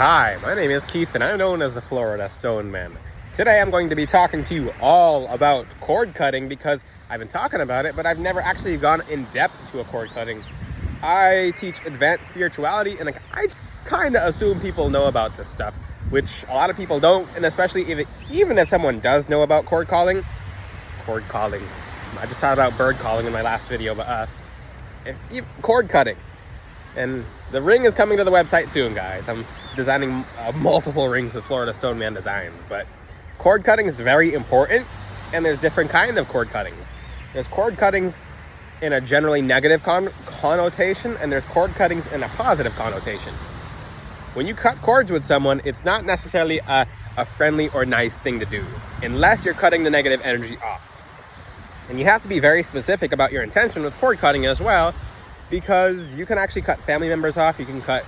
Hi, my name is Keith and I'm known as the Florida Stone Man. Today I'm going to be talking to you all about cord cutting because I've been talking about it, but I've never actually gone in depth to a cord cutting. I teach advanced spirituality and I kind of assume people know about this stuff, which a lot of people don't, and especially even if someone does know about cord calling. I just talked about bird calling in my last video, but cord cutting. And the ring is coming to the website soon, guys. I'm designing multiple rings with Florida Stone Man designs, but cord cutting is very important, and there's different kind of cord cuttings. There's cord cuttings in a generally negative connotation, and there's cord cuttings in a positive connotation. When you cut cords with someone, it's not necessarily a friendly or nice thing to do, unless you're cutting the negative energy off. And you have to be very specific about your intention with cord cutting as well, because you can actually cut family members off, you can cut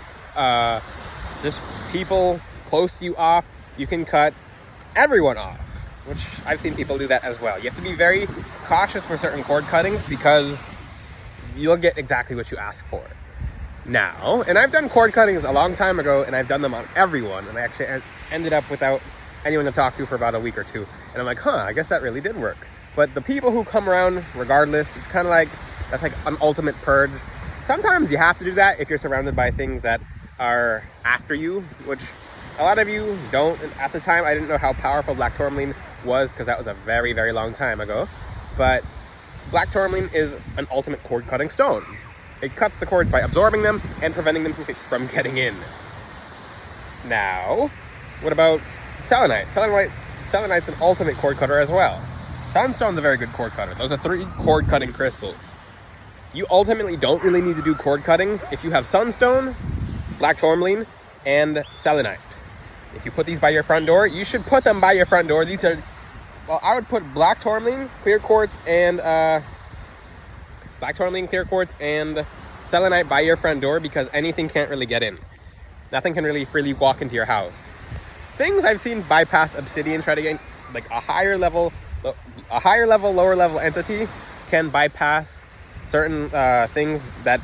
just people close to you off, you can cut everyone off, which I've seen people do that as well. You have to be very cautious for certain cord cuttings because you'll get exactly what you ask for. Now, and I've done cord cuttings a long time ago, and I've done them on everyone, and I actually ended up without anyone to talk to for about a week or two, and I'm like, I guess that really did work. But the people who come around regardless, it's kind of like, that's like an ultimate purge. Sometimes you have to do that if you're surrounded by things that are after you, which a lot of you don't. And at the time, I didn't know how powerful black tourmaline was because that was a very, very long time ago. But black tourmaline is an ultimate cord cutting stone. It cuts the cords by absorbing them and preventing them from getting in. Now, what about selenite? Selenite's an ultimate cord cutter as well. Sunstone's a very good cord cutter. Those are 3 cord cutting crystals. You ultimately don't really need to do cord cuttings if you have sunstone, black tourmaline, and selenite. If you put these by your front door, you should put them by your front door. These are, well, I would put black tourmaline, clear quartz, and selenite by your front door because anything can't really get in. Nothing can really freely walk into your house. Things I've seen bypass obsidian, try to get like a higher level, lower level entity can bypass certain things that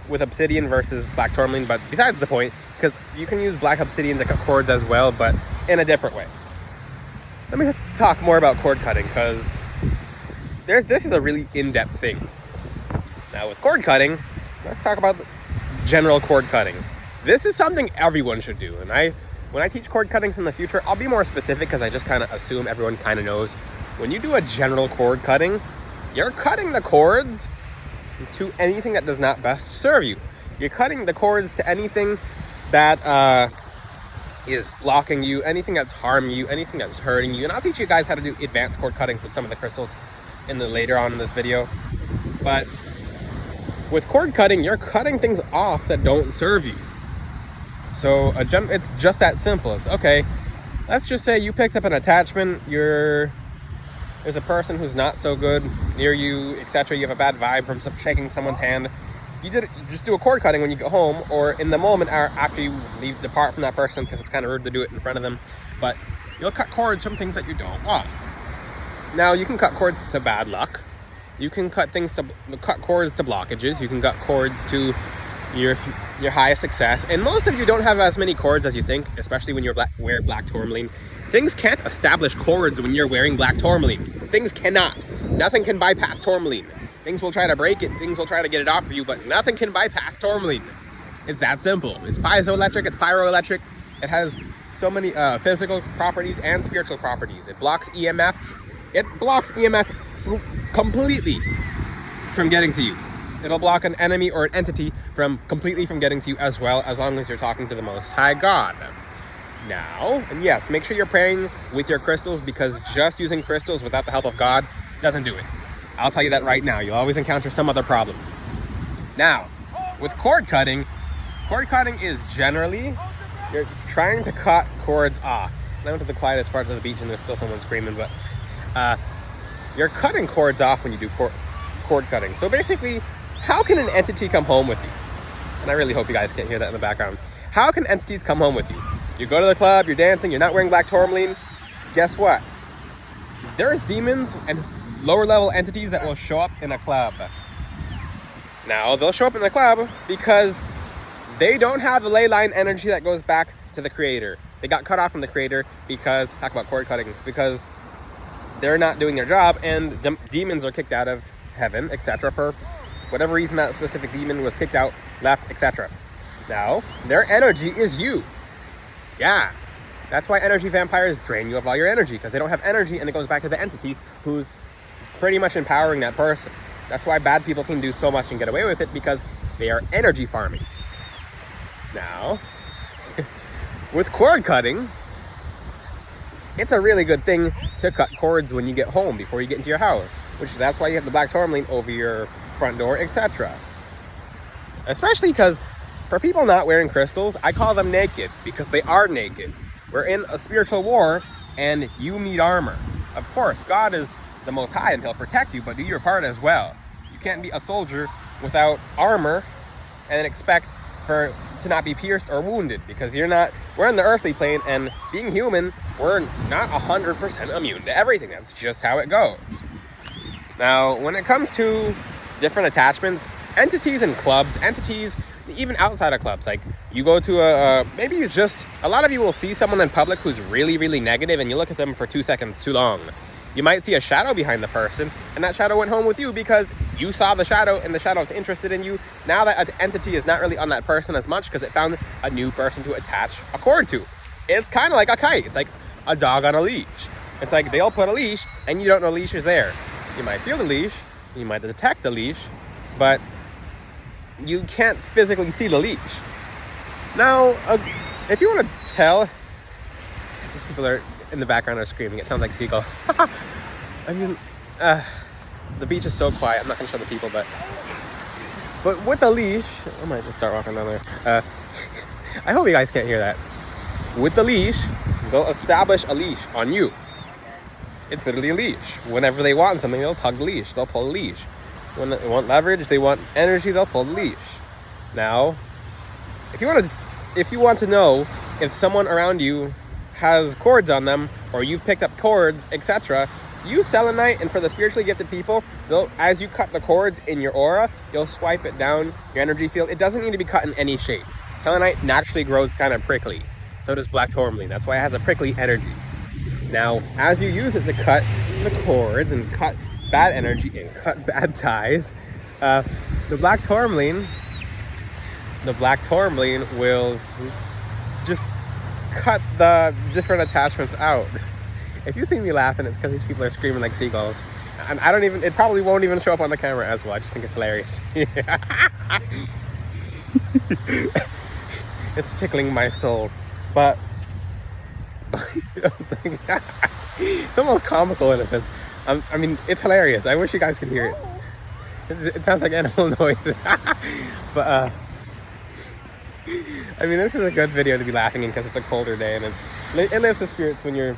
with obsidian versus black tourmaline, but besides the point, because you can use black obsidian to cut cords as well, but in a different way. Let me talk more about cord cutting because this is a really in-depth thing. Now with cord cutting, let's talk about general cord cutting. This is something everyone should do, and when I teach cord cuttings in the future, I'll be more specific because I just kind of assume everyone kind of knows. When you do a general cord cutting, you're cutting the cords to anything that does not best serve you. You're cutting the cords to anything that is blocking you, anything that's harming you, anything that's hurting you. And I'll teach you guys how to do advanced cord cutting with some of the crystals later on in this video. But with cord cutting, you're cutting things off that don't serve you. So it's just that simple. It's okay. Let's just say you picked up an attachment. There's a person who's not so good near you, etc. You have a bad vibe from shaking someone's hand. You just do a cord cutting when you get home, or in the moment after you depart from that person, because it's kind of rude to do it in front of them. But you'll cut cords from things that you don't want. Now you can cut cords to bad luck. You can cut cords to blockages. You can cut cords to your highest success. And most of you don't have as many cords as you think, especially when you wear black tourmaline. Things can't establish cords when you're wearing black tourmaline. Things cannot. Nothing can bypass tourmaline. Things will try to break it. Things will try to get it off of you, but nothing can bypass tourmaline. It's that simple. It's piezoelectric. It's pyroelectric. It has so many physical properties and spiritual properties. It blocks EMF. It blocks EMF completely from getting to you. It'll block an enemy or an entity completely from getting to you as well, as long as you're talking to the Most High God. Now, and yes, make sure you're praying with your crystals, because just using crystals without the help of God doesn't do it. I'll tell you that right now. You'll always encounter some other problem. Now, with cord cutting is generally, you're trying to cut cords off. I went to the quietest part of the beach and there's still someone screaming, but you're cutting cords off when you do cord cutting. So basically, how can an entity come home with you? And I really hope you guys can't hear that in the background. How can entities come home with you? You go to the club, you're dancing, you're not wearing black tourmaline. Guess what? There's demons and lower level entities that will show up in a club. Now, they'll show up in the club because they don't have the ley line energy that goes back to the creator. They got cut off from the creator because, talk about cord cuttings, because they're not doing their job, and demons are kicked out of heaven, etc. for whatever reason that specific demon was kicked out, left, etc. Now, their energy is you. Yeah. That's why energy vampires drain you of all your energy, because they don't have energy, and it goes back to the entity who's pretty much empowering that person. That's why bad people can do so much and get away with it, because they are energy farming. Now, with cord cutting, it's a really good thing to cut cords when you get home before you get into your house, that's why you have the black tourmaline over your front door, etc. Especially because for people not wearing crystals, I call them naked, because they are naked. We're in a spiritual war, and you need armor. Of course, God is the Most High, and He'll protect you, but do your part as well. You can't be a soldier without armor and expect to not be pierced or wounded, because we're in the earthly plane, and being human, we're not 100% immune to everything. That's just how it goes. Now, when it comes to different attachments, entities in clubs, entities even outside of clubs, like you go to maybe it's just, a lot of you will see someone in public who's really, really negative, and you look at them for 2 seconds too long. You might see a shadow behind the person, and that shadow went home with you because you saw the shadow, and the shadow's interested in you. Now that entity is not really on that person as much, because it found a new person to attach a cord to. It's kind of like a kite. It's like a dog on a leash. It's like they'll put a leash, and you don't know the leash is there. You might feel the leash, you might detect the leash, but you can't physically see the leash. Now, if you want to tell, these people are in the background are screaming. It sounds like seagulls. I mean, the beach is so quiet. I'm not going to show the people, but with the leash, I might just start walking down there. I hope you guys can't hear that. With the leash, they'll establish a leash on you. It's literally a leash. Whenever they want something, they'll tug the leash. They'll pull the leash. When they want leverage, they want energy, they'll pull the leash. Now, if you want to know if someone around you has cords on them, or you've picked up cords, etc., use selenite, and for the spiritually gifted people, as you cut the cords in your aura, you'll swipe it down your energy field. It doesn't need to be cut in any shape. Selenite naturally grows kind of prickly. So does black tourmaline. That's why it has a prickly energy. Now, as you use it to cut the cords and cut bad energy and cut bad ties, the black tourmaline will just cut the different attachments out. If you see me laughing, it's because these people are screaming like seagulls, and it probably won't even show up on the camera as well. I just think it's hilarious. It's tickling my soul, but it's almost comical in a sense. I mean, it's hilarious. I wish you guys could hear it. It sounds like animal noises. But I mean, this is a good video to be laughing in, because it's a colder day, and it lifts the spirits when you're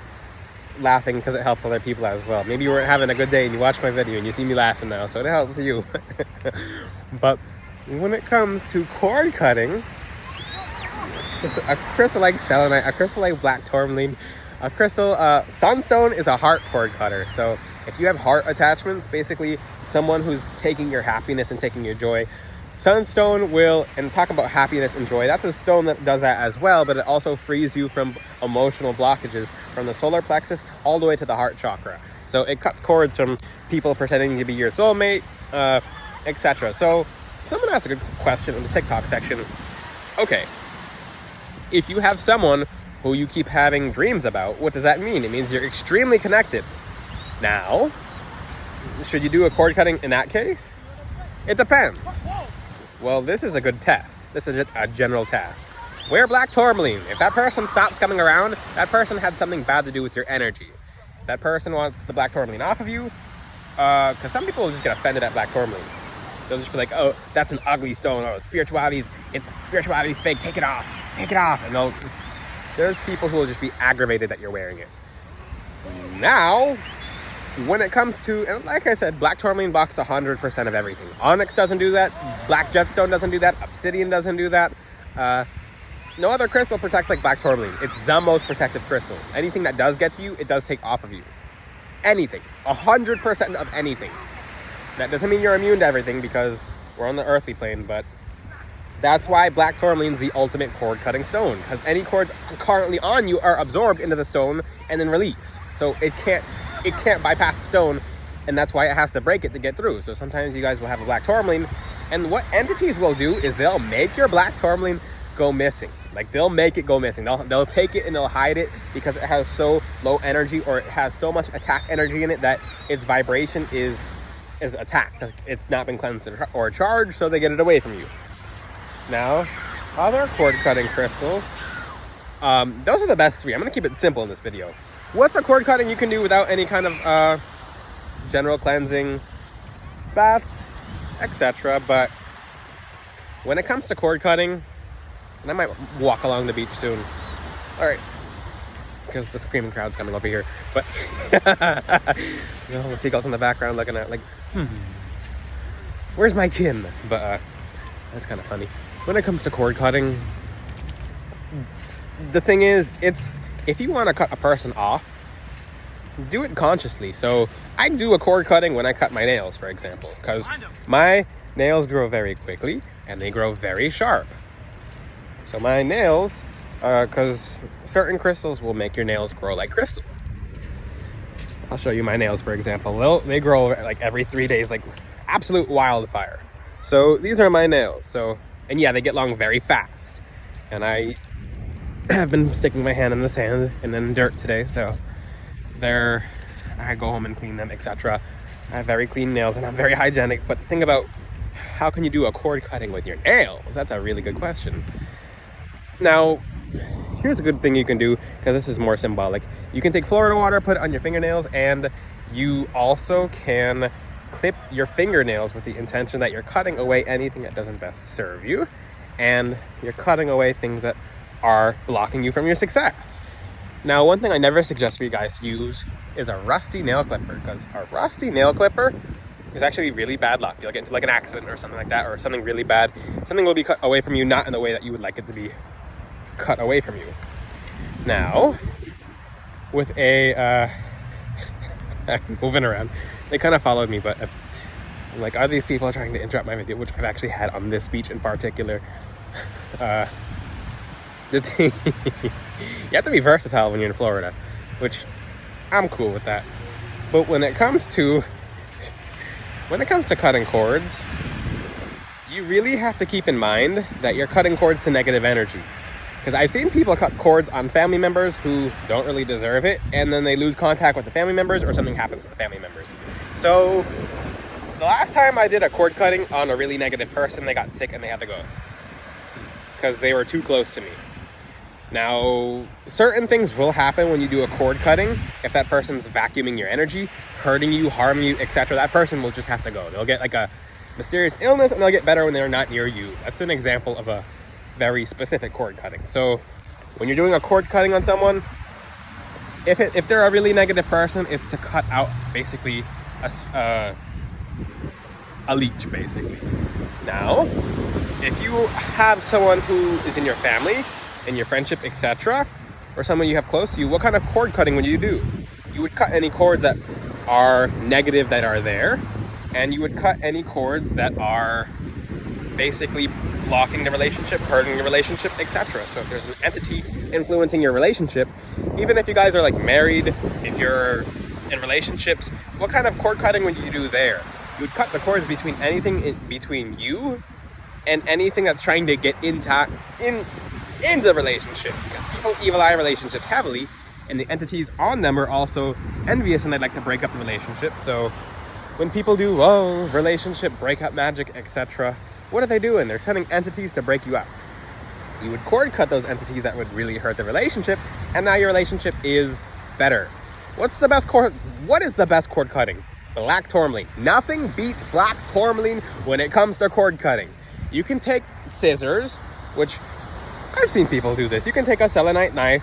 laughing, because it helps other people as well. Maybe you weren't having a good day and you watch my video and you see me laughing now, so it helps you. But when it comes to cord cutting, it's a crystal like selenite, a crystal like black tourmaline, a crystal sunstone is a heart cord cutter. So if you have heart attachments, basically someone who's taking your happiness and taking your joy, sunstone will, and talk about happiness and joy, that's a stone that does that as well, but it also frees you from emotional blockages from the solar plexus all the way to the heart chakra. So it cuts cords from people pretending to be your soulmate, etc. So someone asked a good question in the TikTok section. Okay, if you have someone who you keep having dreams about, what does that mean? It means you're extremely connected. Now, should you do a cord cutting in that case? It depends. Well, this is a good test. This is a general test. Wear black tourmaline. If that person stops coming around, that person had something bad to do with your energy. That person wants the black tourmaline off of you, because some people will just get offended at black tourmaline. They'll just be like, oh, that's an ugly stone. Oh, spirituality's fake. Take it off. Take it off. And there's people who will just be aggravated that you're wearing it. Now, when it comes to, and like I said, black tourmaline blocks 100% of everything. Onyx doesn't do that. Black jetstone doesn't do that. Obsidian doesn't do that. No other crystal protects like black tourmaline. It's the most protective crystal. Anything that does get to you, it does take off of you. Anything. 100% of anything. That doesn't mean you're immune to everything, because we're on the earthly plane, but That's why black tourmaline is the ultimate cord cutting stone, because any cords currently on you are absorbed into the stone and then released. So it can't bypass the stone, and that's why it has to break it to get through. So sometimes you guys will have a black tourmaline, and what entities will do is they'll make your black tourmaline go missing. Like, they'll make it go missing. They'll take it and they'll hide it because it has so low energy, or it has so much attack energy in it that its vibration is attacked. It's not been cleansed or charged, so they get it away from you. Now, other cord cutting crystals, those are the best three. I'm going to keep it simple in this video. What's a cord cutting you can do without any kind of general cleansing, baths, etc. But when it comes to cord cutting, and I might walk along the beach soon. All right, because the screaming crowd's coming over here. But you know, the seagulls in the background looking at like, where's my kin? But that's kind of funny. When it comes to cord cutting, the thing is, if you want to cut a person off, do it consciously. So I do a cord cutting when I cut my nails, for example, because my nails grow very quickly and they grow very sharp. So my nails, because certain crystals will make your nails grow like crystal. I'll show you my nails, for example. They grow like every 3 days, like absolute wildfire. So these are my nails. So, and yeah, they get long very fast. And I have been sticking my hand in the sand and in dirt today, so I go home and clean them, etc. I have very clean nails and I'm very hygienic. But think about, how can you do a cord cutting with your nails? That's a really good question. Now, here's a good thing you can do, because this is more symbolic. You can take Florida water, put it on your fingernails, and you also can clip your fingernails with the intention that you're cutting away anything that doesn't best serve you, and you're cutting away things that are blocking you from your success. Now, one thing I never suggest for you guys to use is a rusty nail clipper, because a rusty nail clipper is actually really bad luck. You'll get into like an accident or something like that, or something really bad. Something will be cut away from you, not in the way that you would like it to be cut away from you. Now, with a I'm moving around, they kind of followed me, but I'm like, are these people trying to interrupt my video, which I've actually had on this beach in particular. The thing, you have to be versatile when you're in Florida, which I'm cool with that. But when it comes to cutting cords, you really have to keep in mind that you're cutting cords to negative energy. Because I've seen people cut cords on family members who don't really deserve it, and then they lose contact with the family members, or something happens to the family members. So the last time I did a cord cutting on a really negative person, they got sick and they had to go because they were too close to me. Now, certain things will happen when you do a cord cutting. If that person's vacuuming your energy, hurting you, harming you, etc., that person will just have to go. They'll get like a mysterious illness and they'll get better when they're not near you. That's an example of a very specific cord cutting. So when you're doing a cord cutting on someone, if they're a really negative person, it's to cut out basically a leech, basically. Now, if you have someone who is in your family, in your friendship, etc., or someone you have close to you, what kind of cord cutting would you do? You would cut any cords that are negative that are there, and you would cut any cords that are basically blocking the relationship, hurting the relationship, etc. So if there's an entity influencing your relationship, even if you guys are like married, if you're in relationships, what kind of cord cutting would you do there? You would cut the cords between anything between you and anything that's trying to get in the relationship, because people evil eye relationships heavily, and the entities on them are also envious and they'd like to break up the relationship. So when people do relationship breakup magic, etc., what are they doing? They're sending entities to break you up. You would cord cut those entities that would really hurt the relationship, and now your relationship is better. What is the best cord cutting? Black tourmaline. Nothing beats black tourmaline when it comes to cord cutting. You can take scissors, which I've seen people do this. You can take a selenite knife.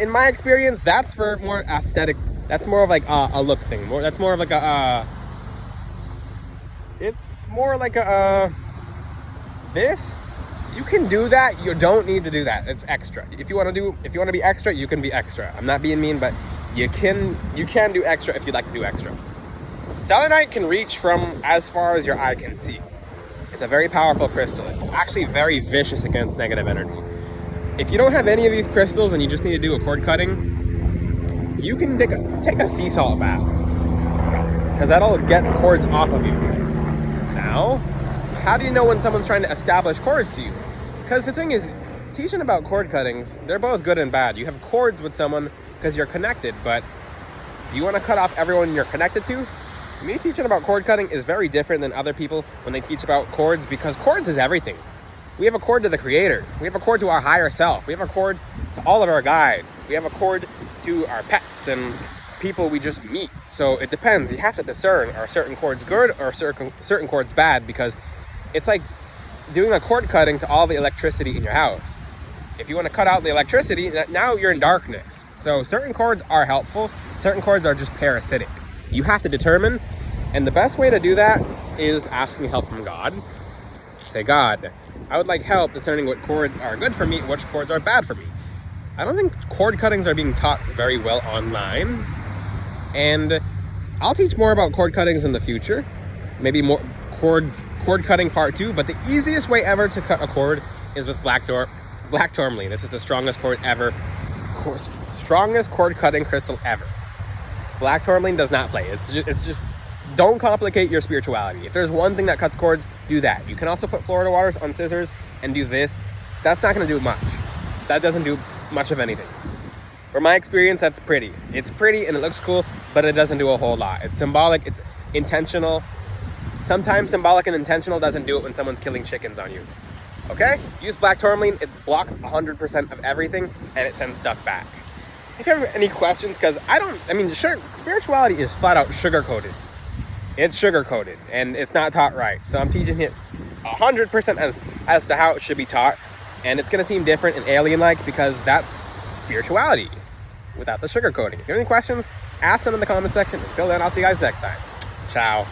In my experience, that's for more aesthetic. That's more of like a look thing. That's more of like it's more like this. You can do that. You don't need to do that. It's extra. If you want to be extra, you can be extra. I'm not being mean, but you can do extra if you'd like to do extra. Selenite can reach from as far as your eye can see. It's a very powerful crystal. It's actually very vicious against negative energy. If you don't have any of these crystals and you just need to do a cord cutting, you can take a sea salt bath, because that'll get cords off of you. Now, how do you know when someone's trying to establish cords to you? Because the thing is, teaching about cord cuttings, they're both good and bad. You have cords with someone because you're connected, but do you want to cut off everyone you're connected to? Me teaching about cord cutting is very different than other people when they teach about cords, because cords is everything. We have a cord to the creator. We have a cord to our higher self. We have a cord to all of our guides. We have a cord to our pets and people we just meet. So it depends. You have to discern, are certain cords good or certain cords bad, because it's like doing a cord cutting to all the electricity in your house. If you want to cut out the electricity, now you're in darkness. So certain cords are helpful. Certain cords are just parasitic. You have to determine, and the best way to do that is asking help from God. Say, God, I would like help discerning what cords are good for me and which cords are bad for me. I don't think cord cuttings are being taught very well online, and I'll teach more about cord cuttings in the future. Maybe more cord cutting part 2, but the easiest way ever to cut a cord is with black tourmaline. This is the strongest cord ever. Strongest cord cutting crystal ever. Black tourmaline does not play. It's just don't complicate your spirituality. If there's one thing that cuts cords, do that. You can also put Florida waters on scissors and do this. That's not going to do much. That doesn't do much of anything. From my experience, that's pretty. It's pretty and it looks cool, but it doesn't do a whole lot. It's symbolic, it's intentional. Sometimes symbolic and intentional doesn't do it when someone's killing chickens on you. Okay? Use black tourmaline. It blocks 100% of everything and it sends stuff back. If you have any questions, because spirituality is flat out sugar-coated. It's sugar-coated, and it's not taught right. So I'm teaching it 100% as to how it should be taught, and it's going to seem different and alien-like because that's spirituality without the sugar-coating. If you have any questions, ask them in the comment section. Until then, I'll see you guys next time. Ciao.